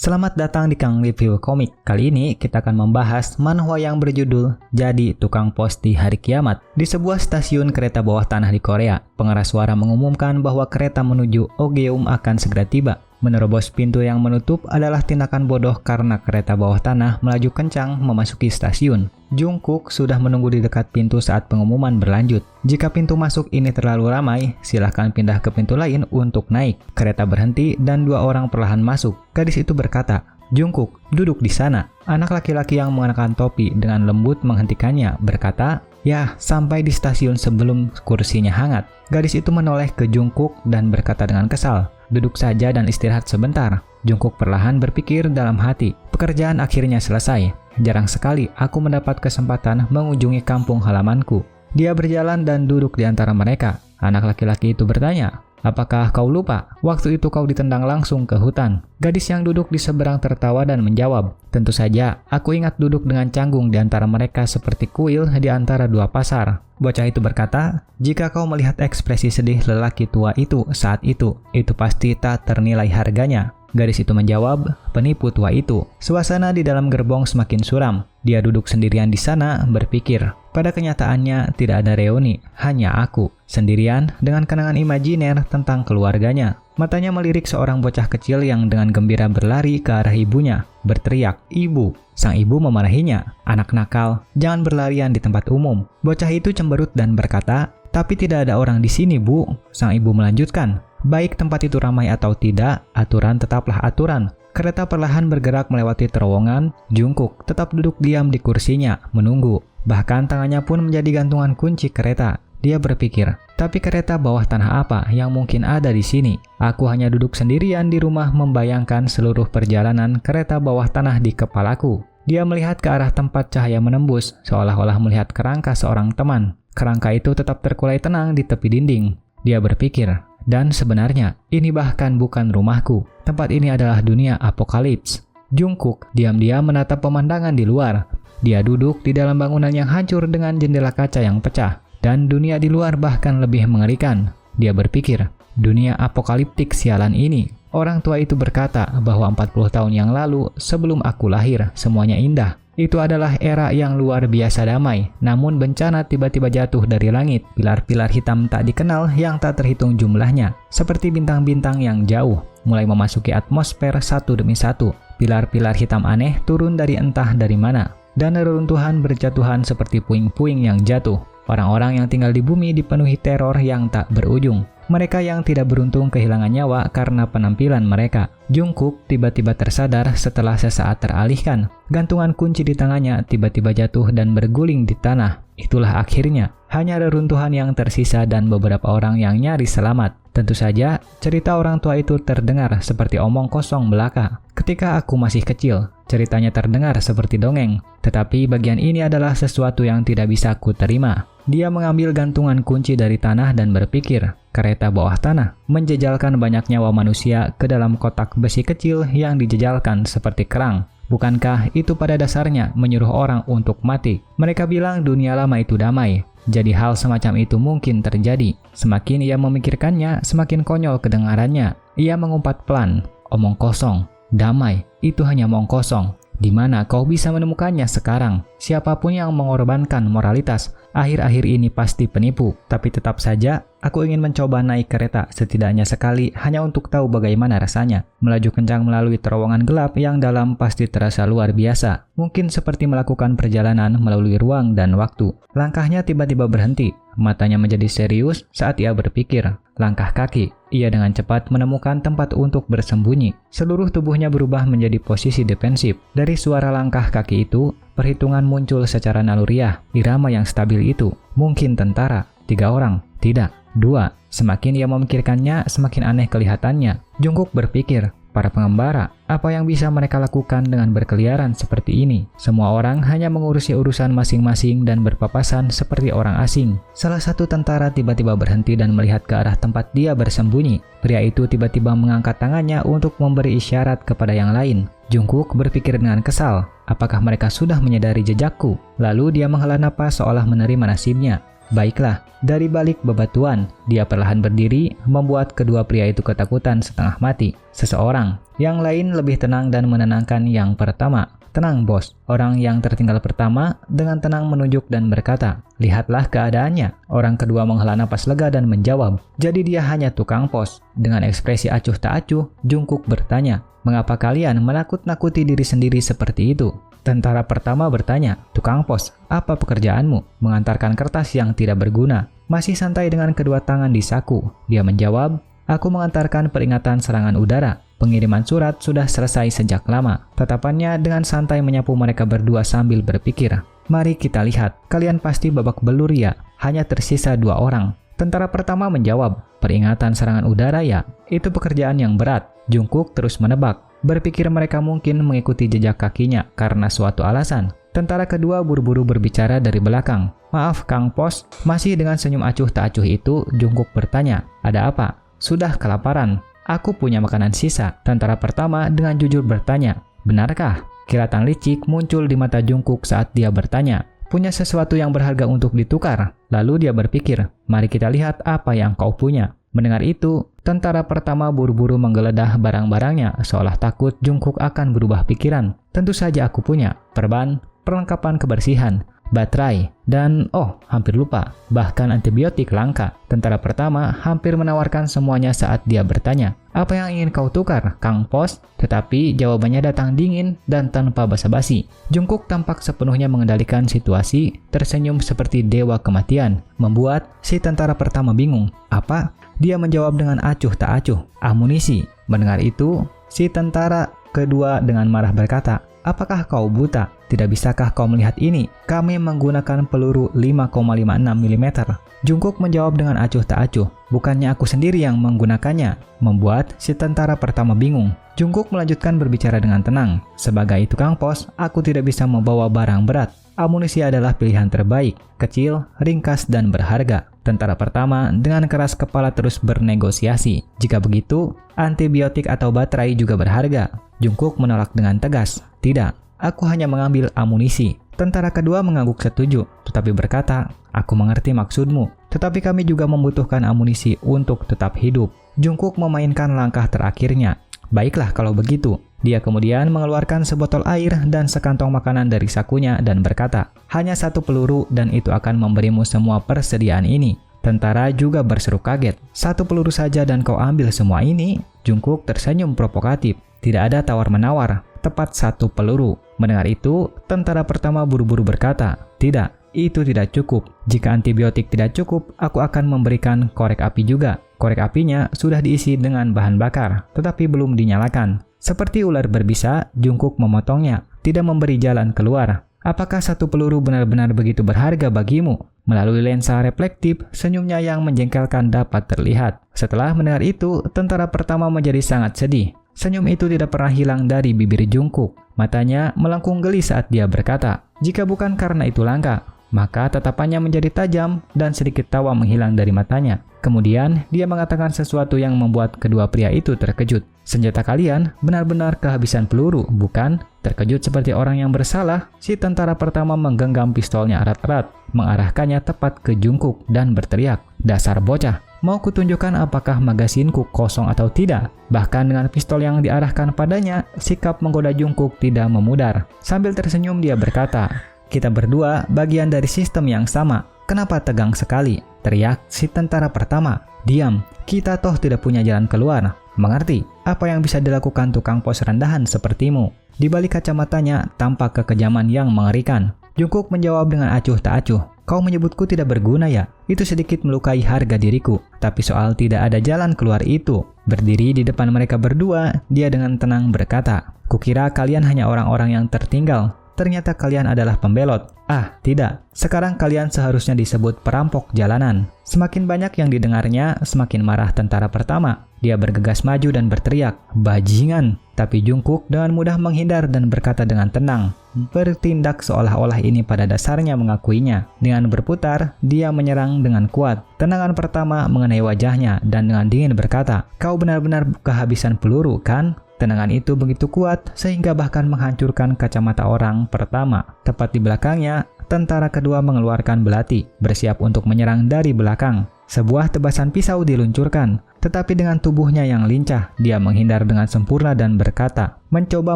Selamat datang di Kang Review Komik. Kali ini kita akan membahas manhwa yang berjudul Jadi Tukang Pos di Hari Kiamat. Di sebuah stasiun kereta bawah tanah di Korea, pengeras suara mengumumkan bahwa kereta menuju Ogeum akan segera tiba. Menerobos pintu yang menutup adalah tindakan bodoh karena kereta bawah tanah melaju kencang memasuki stasiun. Jungkook sudah menunggu di dekat pintu saat pengumuman berlanjut. Jika pintu masuk ini terlalu ramai, silahkan pindah ke pintu lain untuk naik. Kereta berhenti dan dua orang perlahan masuk. Gadis itu berkata, "Jungkook, duduk di sana." Anak laki-laki yang mengenakan topi dengan lembut menghentikannya, berkata, "Ya, sampai di stasiun sebelum kursinya hangat." Gadis itu menoleh ke Jungkook dan berkata dengan kesal, "Duduk saja dan istirahat sebentar." Jungkook perlahan berpikir dalam hati, pekerjaan akhirnya selesai. Jarang sekali aku mendapat kesempatan mengunjungi kampung halamanku. Dia berjalan dan duduk di antara mereka. Anak laki-laki itu bertanya, "Apakah kau lupa? Waktu itu kau ditendang langsung ke hutan." Gadis yang duduk di seberang tertawa dan menjawab, "Tentu saja, aku ingat duduk dengan canggung di antara mereka seperti kuil di antara dua pasar." Bocah itu berkata, "Jika kau melihat ekspresi sedih lelaki tua itu saat itu pasti tak ternilai harganya." Gadis itu menjawab, "Penipu tua itu." Suasana di dalam gerbong semakin suram. Dia duduk sendirian di sana, berpikir. Pada kenyataannya tidak ada reuni, hanya aku, sendirian dengan kenangan imajiner tentang keluarganya. Matanya melirik seorang bocah kecil yang dengan gembira berlari ke arah ibunya, berteriak, "Ibu!" Sang ibu memarahinya, "Anak nakal, jangan berlarian di tempat umum." Bocah itu cemberut dan berkata, "Tapi tidak ada orang di sini, Bu." Sang ibu melanjutkan, "Baik tempat itu ramai atau tidak, aturan tetaplah aturan." Kereta perlahan bergerak melewati terowongan. Jungkook tetap duduk diam di kursinya, menunggu. Bahkan tangannya pun menjadi gantungan kunci kereta. Dia berpikir, tapi kereta bawah tanah apa yang mungkin ada di sini? Aku hanya duduk sendirian di rumah membayangkan seluruh perjalanan kereta bawah tanah di kepalaku. Dia melihat ke arah tempat cahaya menembus, seolah-olah melihat kerangka seorang teman. Kerangka itu tetap terkulai tenang di tepi dinding. Dia berpikir, dan sebenarnya, ini bahkan bukan rumahku. Tempat ini adalah dunia apokalips. Jungkook diam-diam menatap pemandangan di luar. Dia duduk di dalam bangunan yang hancur dengan jendela kaca yang pecah. Dan dunia di luar bahkan lebih mengerikan. Dia berpikir, dunia apokaliptik sialan ini. Orang tua itu berkata bahwa 40 tahun yang lalu, sebelum aku lahir, semuanya indah. Itu adalah era yang luar biasa damai, namun bencana tiba-tiba jatuh dari langit. Pilar-pilar hitam tak dikenal yang tak terhitung jumlahnya, seperti bintang-bintang yang jauh, mulai memasuki atmosfer satu demi satu. Pilar-pilar hitam aneh turun dari entah dari mana, dan reruntuhan berjatuhan seperti puing-puing yang jatuh. Orang-orang yang tinggal di bumi dipenuhi teror yang tak berujung. Mereka yang tidak beruntung kehilangan nyawa karena penampilan mereka. Jungkook tiba-tiba tersadar setelah sesaat teralihkan. Gantungan kunci di tangannya tiba-tiba jatuh dan berguling di tanah. Itulah akhirnya. Hanya reruntuhan yang tersisa dan beberapa orang yang nyaris selamat. Tentu saja, cerita orang tua itu terdengar seperti omong kosong belaka. Ketika aku masih kecil, ceritanya terdengar seperti dongeng. Tetapi bagian ini adalah sesuatu yang tidak bisa aku terima. Dia mengambil gantungan kunci dari tanah dan berpikir, kereta bawah tanah menjejalkan banyak nyawa manusia ke dalam kotak besi kecil yang dijejalkan seperti kerang. Bukankah itu pada dasarnya menyuruh orang untuk mati? Mereka bilang dunia lama itu damai. Jadi hal semacam itu mungkin terjadi. Semakin ia memikirkannya, semakin konyol kedengarannya. Ia mengumpat pelan, "Omong kosong. Damai, itu hanya omong kosong. Di mana kau bisa menemukannya sekarang? Siapapun yang mengorbankan moralitas, akhir-akhir ini pasti penipu." Tapi tetap saja, aku ingin mencoba naik kereta setidaknya sekali hanya untuk tahu bagaimana rasanya. Melaju kencang melalui terowongan gelap yang dalam pasti terasa luar biasa. Mungkin seperti melakukan perjalanan melalui ruang dan waktu. Langkahnya tiba-tiba berhenti. Matanya menjadi serius saat ia berpikir. Langkah kaki. Ia dengan cepat menemukan tempat untuk bersembunyi. Seluruh tubuhnya berubah menjadi posisi defensif. Dari suara langkah kaki itu, perhitungan muncul secara naluriah. Irama yang stabil itu. Mungkin tentara. 3 orang. Tidak. 2. Semakin ia memikirkannya, semakin aneh kelihatannya. Jungkook berpikir, para pengembara, apa yang bisa mereka lakukan dengan berkeliaran seperti ini? Semua orang hanya mengurusi urusan masing-masing dan berpapasan seperti orang asing. Salah satu tentara tiba-tiba berhenti dan melihat ke arah tempat dia bersembunyi. Pria itu tiba-tiba mengangkat tangannya untuk memberi isyarat kepada yang lain. Jungkook berpikir dengan kesal, apakah mereka sudah menyadari jejakku? Lalu dia menghela napas seolah menerima nasibnya. Baiklah, dari balik bebatuan, dia perlahan berdiri, membuat kedua pria itu ketakutan setengah mati. Seseorang yang lain lebih tenang dan menenangkan yang pertama. "Tenang, bos." Orang yang tertinggal pertama dengan tenang menunjuk dan berkata, "Lihatlah keadaannya." Orang kedua menghela napas lega dan menjawab, "Jadi dia hanya tukang pos." Dengan ekspresi acuh tak acuh, Jungkook bertanya, "Mengapa kalian menakut-nakuti diri sendiri seperti itu?" Tentara pertama bertanya, "Tukang pos, apa pekerjaanmu?" "Mengantarkan kertas yang tidak berguna." Masih santai dengan kedua tangan di saku, dia menjawab, "Aku mengantarkan peringatan serangan udara. Pengiriman surat sudah selesai sejak lama." Tatapannya dengan santai menyapu mereka berdua sambil berpikir, "Mari kita lihat, kalian pasti babak belur ya, hanya tersisa 2 orang." Tentara pertama menjawab, "Peringatan serangan udara ya, itu pekerjaan yang berat." Jungkook terus menebak, berpikir mereka mungkin mengikuti jejak kakinya karena suatu alasan. Tentara kedua buru-buru berbicara dari belakang, "Maaf, Kang Pos." Masih dengan senyum acuh tak acuh itu, Jungkook bertanya, "Ada apa?" "Sudah kelaparan. Aku punya makanan sisa." Tentara pertama dengan jujur bertanya, "Benarkah?" Kilatan licik muncul di mata Jungkook saat dia bertanya, "Punya sesuatu yang berharga untuk ditukar?" Lalu dia berpikir, "Mari kita lihat apa yang kau punya." Mendengar itu, tentara pertama buru-buru menggeledah barang-barangnya seolah takut Jungkook akan berubah pikiran. "Tentu saja aku punya perban, perlengkapan kebersihan, baterai, dan hampir lupa, bahkan antibiotik langka." Tentara pertama hampir menawarkan semuanya saat dia bertanya, "Apa yang ingin kau tukar, Kang Pos?" Tetapi jawabannya datang dingin dan tanpa basa-basi. Jungkook tampak sepenuhnya mengendalikan situasi, tersenyum seperti dewa kematian, membuat si tentara pertama bingung. "Apa?" Dia menjawab dengan acuh tak acuh, "Amunisi." Mendengar itu, si tentara kedua dengan marah berkata, "Apakah kau buta? Tidak bisakah kau melihat ini? Kami menggunakan peluru 5,56 mm. Jungkook menjawab dengan acuh tak acuh, "Bukannya aku sendiri yang menggunakannya." Membuat si tentara pertama bingung. Jungkook melanjutkan berbicara dengan tenang, "Sebagai tukang pos, aku tidak bisa membawa barang berat. Amunisi adalah pilihan terbaik, kecil, ringkas, dan berharga." Tentara pertama dengan keras kepala terus bernegosiasi. "Jika begitu, antibiotik atau baterai juga berharga." Jungkook menolak dengan tegas, "Tidak, aku hanya mengambil amunisi." Tentara kedua mengangguk setuju, tetapi berkata, "Aku mengerti maksudmu, tetapi kami juga membutuhkan amunisi untuk tetap hidup." Jungkook memainkan langkah terakhirnya. "Baiklah kalau begitu." Dia kemudian mengeluarkan sebotol air dan sekantong makanan dari sakunya dan berkata, "Hanya 1 peluru dan itu akan memberimu semua persediaan ini." Tentara juga berseru kaget, "1 peluru saja dan kau ambil semua ini?" Jungkook tersenyum provokatif, "Tidak ada tawar-menawar, tepat 1 peluru." Mendengar itu, tentara pertama buru-buru berkata, "Tidak, itu tidak cukup. Jika antibiotik tidak cukup, aku akan memberikan korek api juga." Korek apinya sudah diisi dengan bahan bakar, tetapi belum dinyalakan. Seperti ular berbisa, Jungkook memotongnya, tidak memberi jalan keluar. "Apakah 1 peluru benar-benar begitu berharga bagimu?" Melalui lensa reflektif, senyumnya yang menjengkelkan dapat terlihat. Setelah mendengar itu, tentara pertama menjadi sangat sedih. Senyum itu tidak pernah hilang dari bibir Jungkook. Matanya melengkung geli saat dia berkata, "Jika bukan karena itu langka." Maka tatapannya menjadi tajam dan sedikit tawa menghilang dari matanya. Kemudian dia mengatakan sesuatu yang membuat kedua pria itu terkejut. "Senjata kalian benar-benar kehabisan peluru, bukan?" Terkejut seperti orang yang bersalah, si tentara pertama menggenggam pistolnya erat-erat, mengarahkannya tepat ke Jungkook dan berteriak, "Dasar bocah, mau kutunjukkan apakah magasinku kosong atau tidak?" Bahkan dengan pistol yang diarahkan padanya, sikap menggoda Jungkook tidak memudar. Sambil tersenyum dia berkata, "Kita berdua bagian dari sistem yang sama. Kenapa tegang sekali?" Teriak si tentara pertama. "Diam, kita toh tidak punya jalan keluar. Mengerti apa yang bisa dilakukan tukang pos rendahan sepertimu?" Di balik kacamatanya tampak kekejaman yang mengerikan. Jungkook menjawab dengan acuh tak acuh, "Kau menyebutku tidak berguna ya? Itu sedikit melukai harga diriku. Tapi soal tidak ada jalan keluar itu." Berdiri di depan mereka berdua, dia dengan tenang berkata, "Kukira kalian hanya orang-orang yang tertinggal. Ternyata kalian adalah pembelot. Ah, tidak. Sekarang kalian seharusnya disebut perampok jalanan." Semakin banyak yang didengarnya, semakin marah tentara pertama. Dia bergegas maju dan berteriak, "Bajingan!" Tapi Jungkook dengan mudah menghindar dan berkata dengan tenang, bertindak seolah-olah ini pada dasarnya mengakuinya. Dengan berputar, dia menyerang dengan kuat. Tendangan pertama mengenai wajahnya dan dengan dingin berkata, "Kau benar-benar kehabisan peluru, kan?" Tendangan itu begitu kuat sehingga bahkan menghancurkan kacamata orang pertama. Tepat di belakangnya, tentara kedua mengeluarkan belati, bersiap untuk menyerang dari belakang. Sebuah tebasan pisau diluncurkan, tetapi dengan tubuhnya yang lincah, dia menghindar dengan sempurna dan berkata, "Mencoba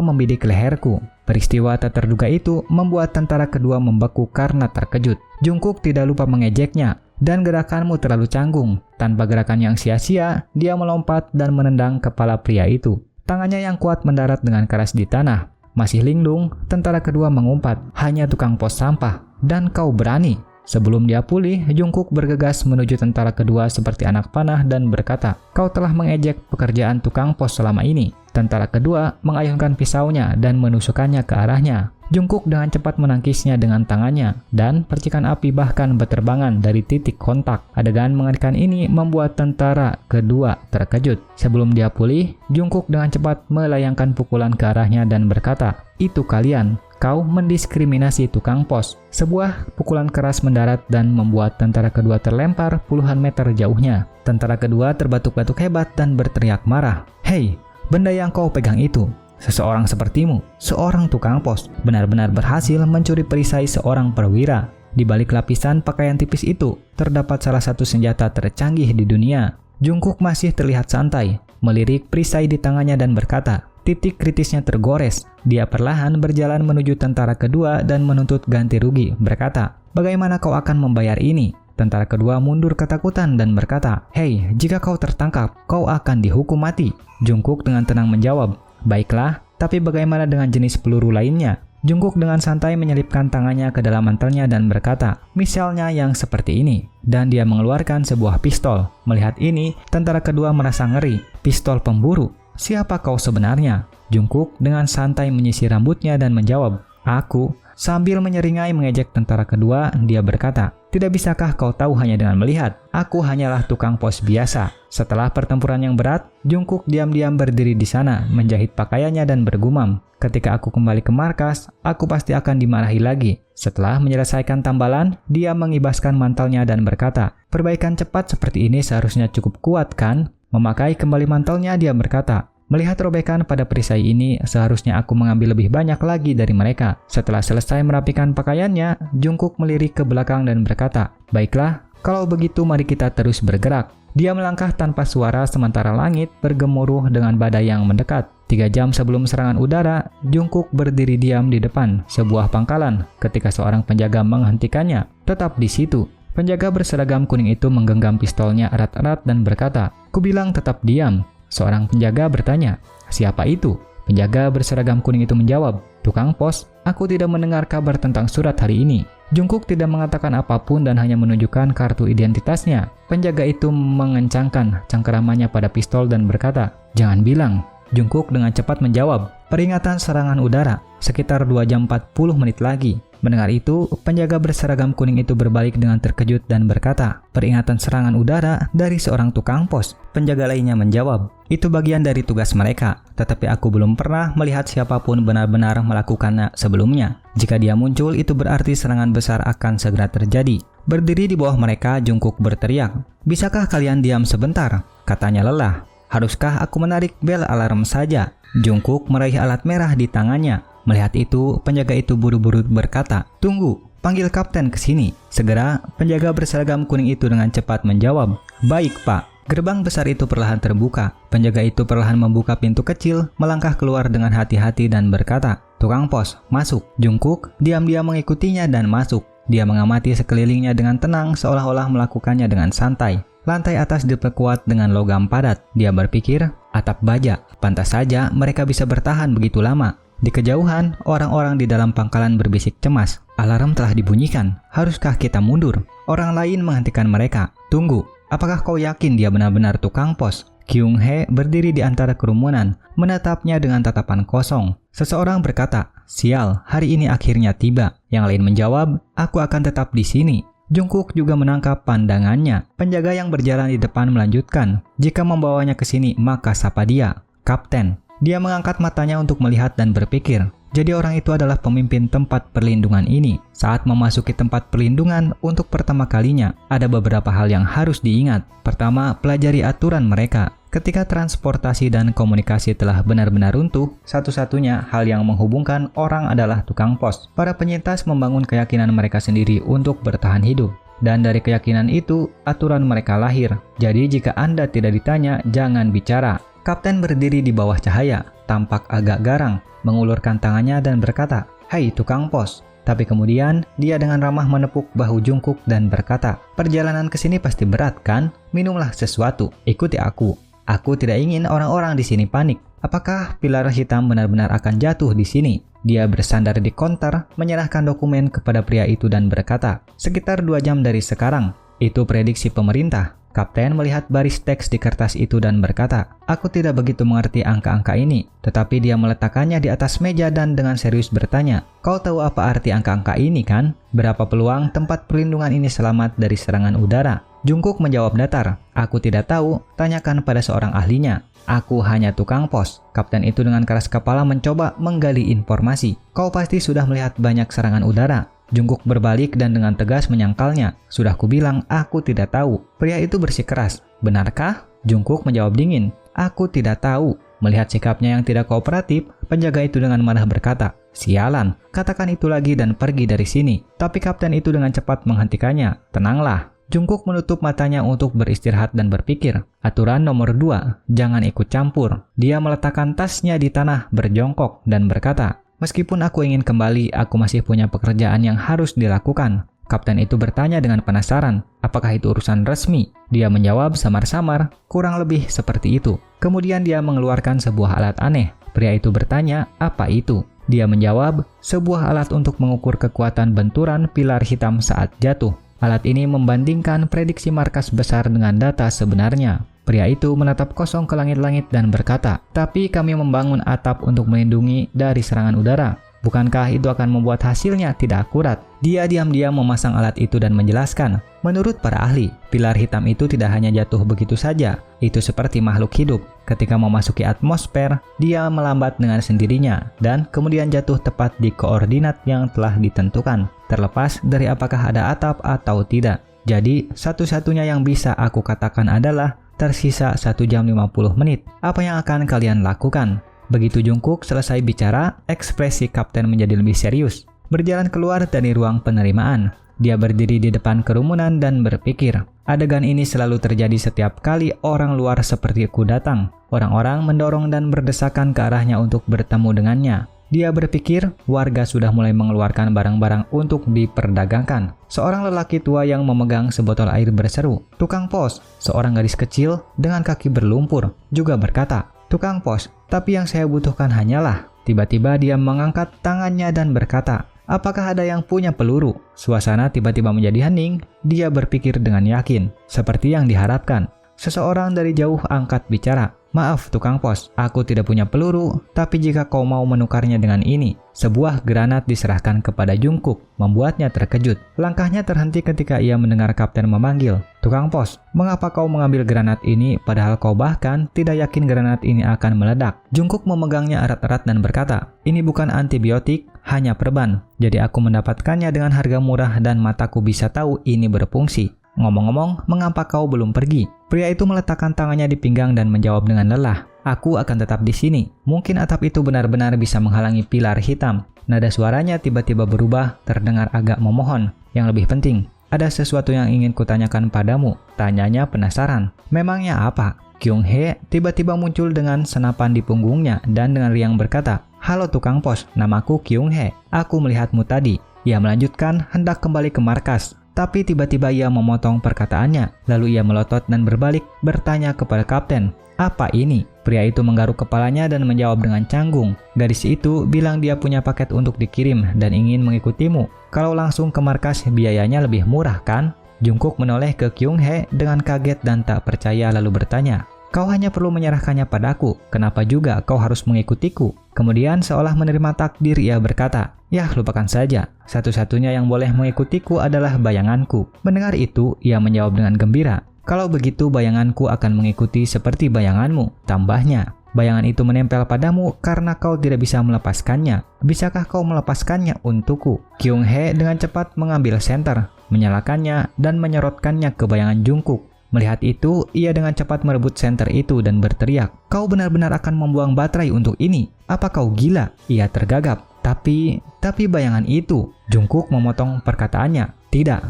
membidik leherku." Peristiwa tak terduga itu membuat tentara kedua membeku karena terkejut. Jungkook tidak lupa mengejeknya, "Dan gerakanmu terlalu canggung." Tanpa gerakan yang sia-sia, dia melompat dan menendang kepala pria itu. Tangannya yang kuat mendarat dengan keras di tanah. Masih linglung, tentara kedua mengumpat, "Hanya tukang pos sampah, dan kau berani." Sebelum dia pulih, Jungkook bergegas menuju tentara kedua seperti anak panah dan berkata, "Kau telah mengejek pekerjaan tukang pos selama ini." Tentara kedua mengayunkan pisaunya dan menusukkannya ke arahnya. Jungkook dengan cepat menangkisnya dengan tangannya, dan percikan api bahkan berterbangan dari titik kontak. Adegan mengerikan ini membuat tentara kedua terkejut. Sebelum dia pulih, Jungkook dengan cepat melayangkan pukulan ke arahnya dan berkata, "Itu kalian. Kau mendiskriminasi tukang pos." Sebuah pukulan keras mendarat dan membuat tentara kedua terlempar puluhan meter jauhnya. Tentara kedua terbatuk-batuk hebat dan berteriak marah, "Hei, benda yang kau pegang itu. Seseorang sepertimu, seorang tukang pos, benar-benar berhasil mencuri perisai seorang perwira." Di balik lapisan pakaian tipis itu, terdapat salah satu senjata tercanggih di dunia. Jungkook masih terlihat santai, melirik perisai di tangannya dan berkata, "Titik kritisnya tergores." Dia perlahan berjalan menuju tentara kedua dan menuntut ganti rugi, berkata, "Bagaimana kau akan membayar ini?" Tentara kedua mundur ketakutan dan berkata, "Hei, jika kau tertangkap, kau akan dihukum mati." Jungkook dengan tenang menjawab, "Baiklah, tapi bagaimana dengan jenis peluru lainnya?" Jungkook dengan santai menyelipkan tangannya ke dalam mantelnya dan berkata, "Misalnya yang seperti ini." Dan dia mengeluarkan sebuah pistol. Melihat ini, tentara kedua merasa ngeri. "Pistol pemburu? Siapa kau sebenarnya?" Jungkook dengan santai menyisir rambutnya dan menjawab, "Aku." Sambil menyeringai mengejek tentara kedua, dia berkata, "Tidak bisakah kau tahu hanya dengan melihat? Aku hanyalah tukang pos biasa." Setelah pertempuran yang berat, Jungkook diam-diam berdiri di sana, menjahit pakaiannya dan bergumam, "Ketika aku kembali ke markas, aku pasti akan dimarahi lagi." Setelah menyelesaikan tambalan, dia mengibaskan mantelnya dan berkata, "Perbaikan cepat seperti ini seharusnya cukup kuat, kan?" Memakai kembali mantelnya, dia berkata, "Melihat robekan pada perisai ini, seharusnya aku mengambil lebih banyak lagi dari mereka." Setelah selesai merapikan pakaiannya, Jungkook melirik ke belakang dan berkata, "Baiklah, kalau begitu mari kita terus bergerak." Dia melangkah tanpa suara sementara langit bergemuruh dengan badai yang mendekat. 3 jam sebelum serangan udara, Jungkook berdiri diam di depan sebuah pangkalan ketika seorang penjaga menghentikannya. Tetap di situ, penjaga berseragam kuning itu menggenggam pistolnya erat-erat dan berkata, "Kubilang tetap diam." Seorang penjaga bertanya, "Siapa itu?" Penjaga berseragam kuning itu menjawab, "Tukang pos, aku tidak mendengar kabar tentang surat hari ini." Jungkook tidak mengatakan apapun dan hanya menunjukkan kartu identitasnya. Penjaga itu mengencangkan cengkeramannya pada pistol dan berkata, "Jangan bilang." Jungkook dengan cepat menjawab, "Peringatan serangan udara, sekitar 2 jam 40 menit lagi." Mendengar itu, penjaga berseragam kuning itu berbalik dengan terkejut dan berkata, "Peringatan serangan udara dari seorang tukang pos." Penjaga lainnya menjawab, "Itu bagian dari tugas mereka, tetapi aku belum pernah melihat siapapun benar-benar melakukannya sebelumnya. Jika dia muncul, itu berarti serangan besar akan segera terjadi." Berdiri di bawah mereka, Jungkook berteriak, "Bisakah kalian diam sebentar?" Katanya lelah. "Haruskah aku menarik bel alarm saja?" Jungkook meraih alat merah di tangannya. Melihat itu, penjaga itu buru-buru berkata, "Tunggu, panggil kapten ke sini." Segera, penjaga berseragam kuning itu dengan cepat menjawab, "Baik, Pak." Gerbang besar itu perlahan terbuka. Penjaga itu perlahan membuka pintu kecil, melangkah keluar dengan hati-hati dan berkata, "Tukang pos, masuk." Jungkook diam-diam mengikutinya dan masuk. Dia mengamati sekelilingnya dengan tenang seolah-olah melakukannya dengan santai. Lantai atas diperkuat dengan logam padat. Dia berpikir, atap baja. Pantas saja mereka bisa bertahan begitu lama. Di kejauhan, orang-orang di dalam pangkalan berbisik cemas. Alarm telah dibunyikan. Haruskah kita mundur? Orang lain menghentikan mereka. "Tunggu, apakah kau yakin dia benar-benar tukang pos?" Kyung Hee berdiri di antara kerumunan, menatapnya dengan tatapan kosong. Seseorang berkata, "Sial, hari ini akhirnya tiba." Yang lain menjawab, "Aku akan tetap di sini." Jungkook juga menangkap pandangannya. Penjaga yang berjalan di depan melanjutkan, "Jika membawanya ke sini, maka sapa dia, Kapten." Dia mengangkat matanya untuk melihat dan berpikir, jadi orang itu adalah pemimpin tempat perlindungan ini. Saat memasuki tempat perlindungan untuk pertama kalinya, ada beberapa hal yang harus diingat. Pertama, pelajari aturan mereka. Ketika transportasi dan komunikasi telah benar-benar runtuh, satu-satunya hal yang menghubungkan orang adalah tukang pos. Para penyintas membangun keyakinan mereka sendiri untuk bertahan hidup. Dan dari keyakinan itu, aturan mereka lahir. Jadi jika Anda tidak ditanya, jangan bicara. Kapten berdiri di bawah cahaya, tampak agak garang, mengulurkan tangannya dan berkata, "Hai tukang pos." Tapi kemudian, dia dengan ramah menepuk bahu Jungkook dan berkata, "Perjalanan ke sini pasti berat kan? Minumlah sesuatu, ikuti aku. Aku tidak ingin orang-orang di sini panik. Apakah pilar hitam benar-benar akan jatuh di sini?" Dia bersandar di konter, menyerahkan dokumen kepada pria itu dan berkata, "Sekitar 2 jam dari sekarang. Itu prediksi pemerintah." Kapten melihat baris teks di kertas itu dan berkata, "Aku tidak begitu mengerti angka-angka ini." Tetapi dia meletakkannya di atas meja dan dengan serius bertanya, "Kau tahu apa arti angka-angka ini kan? Berapa peluang tempat perlindungan ini selamat dari serangan udara?" Jungkook menjawab datar, "Aku tidak tahu, tanyakan pada seorang ahlinya. Aku hanya tukang pos." Kapten itu dengan keras kepala mencoba menggali informasi. "Kau pasti sudah melihat banyak serangan udara." Jungkook berbalik dan dengan tegas menyangkalnya. "Sudah kubilang, aku tidak tahu." Pria itu bersikeras. "Benarkah?" Jungkook menjawab dingin, "Aku tidak tahu." Melihat sikapnya yang tidak kooperatif, penjaga itu dengan marah berkata, "Sialan, katakan itu lagi dan pergi dari sini." Tapi kapten itu dengan cepat menghentikannya. "Tenanglah." Jungkook menutup matanya untuk beristirahat dan berpikir. Aturan nomor 2, jangan ikut campur. Dia meletakkan tasnya di tanah berjongkok dan berkata, "Meskipun aku ingin kembali, aku masih punya pekerjaan yang harus dilakukan." Kapten itu bertanya dengan penasaran, "Apakah itu urusan resmi?" Dia menjawab samar-samar, "Kurang lebih seperti itu." Kemudian dia mengeluarkan sebuah alat aneh. Pria itu bertanya, "Apa itu?" Dia menjawab, "Sebuah alat untuk mengukur kekuatan benturan pilar hitam saat jatuh." Alat ini membandingkan prediksi markas besar dengan data sebenarnya. Pria itu menatap kosong ke langit-langit dan berkata, "Tapi kami membangun atap untuk melindungi dari serangan udara. Bukankah itu akan membuat hasilnya tidak akurat?" Dia diam-diam memasang alat itu dan menjelaskan, "Menurut para ahli, pilar hitam itu tidak hanya jatuh begitu saja. Itu seperti makhluk hidup. Ketika memasuki atmosfer, dia melambat dengan sendirinya dan kemudian jatuh tepat di koordinat yang telah ditentukan, terlepas dari apakah ada atap atau tidak. Jadi, satu-satunya yang bisa aku katakan adalah tersisa 1 jam 50 menit. Apa yang akan kalian lakukan?" Begitu Jungkook selesai bicara, ekspresi kapten menjadi lebih serius. Berjalan keluar dari ruang penerimaan, dia berdiri di depan kerumunan dan berpikir. Adegan ini selalu terjadi setiap kali orang luar sepertiku datang. Orang-orang mendorong dan berdesakan ke arahnya untuk bertemu dengannya. Dia berpikir warga sudah mulai mengeluarkan barang-barang untuk diperdagangkan. Seorang lelaki tua yang memegang sebotol air berseru, "Tukang pos!" Seorang gadis kecil dengan kaki berlumpur juga berkata, "Tukang pos, tapi yang saya butuhkan hanyalah..." Tiba-tiba dia mengangkat tangannya dan berkata, "Apakah ada yang punya peluru?" Suasana tiba-tiba menjadi hening. Dia berpikir dengan yakin, seperti yang diharapkan. Seseorang dari jauh angkat bicara, "Maaf tukang pos, aku tidak punya peluru, tapi jika kau mau menukarnya dengan ini." Sebuah granat diserahkan kepada Jungkook, membuatnya terkejut. Langkahnya terhenti ketika ia mendengar kapten memanggil, "Tukang pos, mengapa kau mengambil granat ini padahal kau bahkan tidak yakin granat ini akan meledak?" Jungkook memegangnya erat-erat dan berkata, "Ini bukan antibiotik, hanya perban. Jadi aku mendapatkannya dengan harga murah dan mataku bisa tahu ini berfungsi. Ngomong-ngomong, mengapa kau belum pergi?" Pria itu meletakkan tangannya di pinggang dan menjawab dengan lelah, "Aku akan tetap di sini. Mungkin atap itu benar-benar bisa menghalangi pilar hitam." Nada suaranya tiba-tiba berubah, terdengar agak memohon. "Yang lebih penting, ada sesuatu yang ingin kutanyakan padamu," tanyanya penasaran. "Memangnya apa?" Kyung Hee tiba-tiba muncul dengan senapan di punggungnya dan dengan riang berkata, "Halo tukang pos, namaku Kyung Hee. Aku melihatmu tadi." Ia melanjutkan hendak kembali ke markas. Tapi tiba-tiba ia memotong perkataannya. Lalu ia melotot dan berbalik bertanya kepada kapten, "Apa ini?" Pria itu menggaruk kepalanya dan menjawab dengan canggung, "Gadis itu bilang dia punya paket untuk dikirim dan ingin mengikutimu. Kalau langsung ke markas biayanya lebih murah kan?" Jungkook menoleh ke Kyung Hee dengan kaget dan tak percaya lalu bertanya, "Kau hanya perlu menyerahkannya padaku. Kenapa juga kau harus mengikutiku?" Kemudian seolah menerima takdir ia berkata, "Yah, lupakan saja. Satu-satunya yang boleh mengikutiku adalah bayanganku." Mendengar itu, ia menjawab dengan gembira, "Kalau begitu bayanganku akan mengikuti seperti bayanganmu." Tambahnya, "Bayangan itu menempel padamu karena kau tidak bisa melepaskannya. Bisakah kau melepaskannya untukku?" Kyung Hee dengan cepat mengambil senter, menyalakannya dan menyerotkannya ke bayangan Jungkook. Melihat itu, ia dengan cepat merebut senter itu dan berteriak, "Kau benar-benar akan membuang baterai untuk ini? Apa kau gila?" Ia tergagap. Tapi bayangan itu. Jungkook memotong perkataannya. "Tidak."